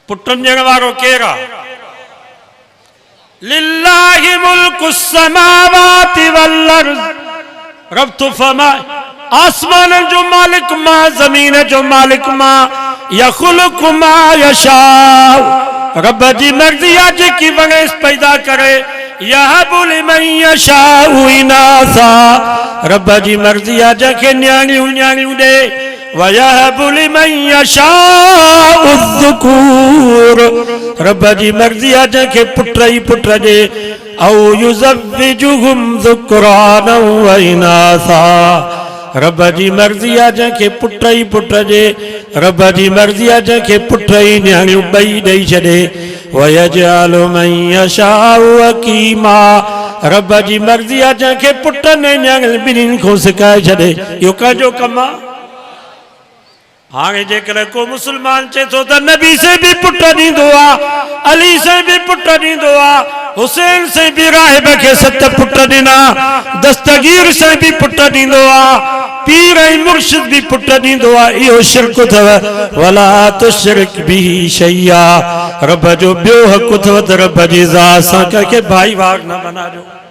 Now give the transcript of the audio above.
Putin ॾियण वारो केरु आहे? लिल्लाहि मुल्कु समावाति वल अर्ज़। रब तो फरमाए आसमान जो मालिक मां, जमीन जो मालिक मां, यखलुकु मा यशा। रब जी मर्ज़ी आहे जेकी वणेसि पैदा करे। यहबु लिमन यशाउ इनासा। रब जी मर्ज़ी आहे जंहिंखे न्याणियूं न्याणियूं ॾे। वयहबु लिमन यशाउ ज़ुकूर। रब जी मर्ज़ी आहे जंहिंखे पुट ई पुट ॾे। औ युज़व्विजुहुम ज़ुक्रानन व इनासा। रब जी मर्ज़ी आहे जंहिंखे पुट ई पुट ॾे। रब जी मर्ज़ी आहे जंहिंखे पुट ई न्याणियूं ॿई ॾेई छॾे। वयजअलु मन यशाउ अकीमा। रब जी मर्ज़ी आहे जंहिंखे पुट ने न्याणियुनि ॿिन्हिनि खां सिकाए छॾे। इहो कंहिंजो कमु आहे? हाणे जेकर को मुसलमान चए थो त नबी से भी पुट ॾींदो आहे, अली से भी पुट ॾींदो आहे, हुसैन से भी राहिब खे 7 पुट ॾिना, दस्तगीर से भी पुट ॾींदो आहे, पीर ऐं मुर्शिद भी पुट ॾींदो आहे। इहो शिरक अथव। वला तुशरिक बिही शैया। रब जो ॿियो हक़ अथव त रब जी ज़ात सां कंहिंखे भाई वार न बणाइजो।